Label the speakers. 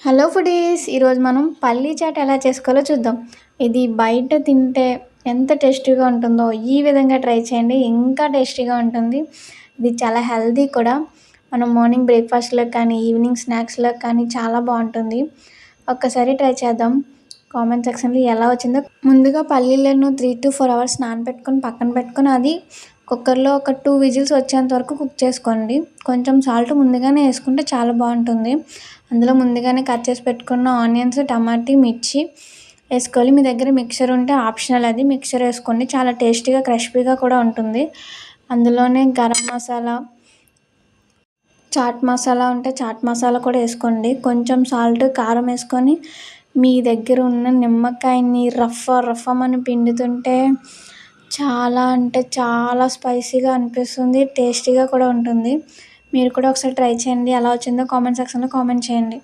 Speaker 1: Hello foodies! ఈరోజు మనం పల్లీ చాట్ ఎలా చేసుకోవాలో చూద్దాం. ఇది బయట తింటే ఎంత టేస్టీగా ఉంటుందో ఈ విధంగా ట్రై చేయండి. ఇంకా టేస్టీగా ఉంటుంది. ఇది చాలా హెల్తీ కూడా. మనం మార్నింగ్ బ్రేక్‌ఫాస్ట్‌లోకి కానీ, ఈవినింగ్ స్నాక్స్‌లోకి కానీ చాలా బావుంటుంది. ఒక్కసారి ట్రై చేద్దాం. కామెంట్ సెక్షన్‌లో ఎలా వచ్చిందో ముందుగా పల్లీలను 3-4 అవర్స్ నానబెట్టుకొని పక్కన పెట్టుకొని అది కుక్కర్‌లో ఒక 2 విజిల్స్ వచ్చేంత వరకు కుక్ చేసుకోండి. కొంచెం సాల్ట్ ముందుగానే వేసుకుంటే చాలా బాగుంటుంది. అందులో ముందుగానే కట్ చేసి పెట్టుకున్న ఆనియన్స్, టమాటీ, మిర్చి వేసుకోవాలి. మీ దగ్గర మిక్సర్ ఉంటే ఆప్షనల్ అది. మిక్సర్ వేసుకోండి. చాలా టేస్టీగా క్రిస్పీగా కూడా ఉంటుంది. అందులోనే గరం మసాలా, చాట్ మసాలా ఉంటే చాట్ మసాలా కూడా వేసుకోండి. కొంచెం సాల్ట్, కారం వేసుకొని మీ దగ్గర ఉన్న నిమ్మకాయని రఫమని పిండుతుంటే చాలా అంటే చాలా స్పైసీగా అనిపిస్తుంది. టేస్టీగా కూడా ఉంటుంది. మీరు కూడా ఒకసారి ట్రై చేయండి. ఎలా వచ్చిందో కామెంట్ సెక్షన్‌లో కామెంట్ చేయండి.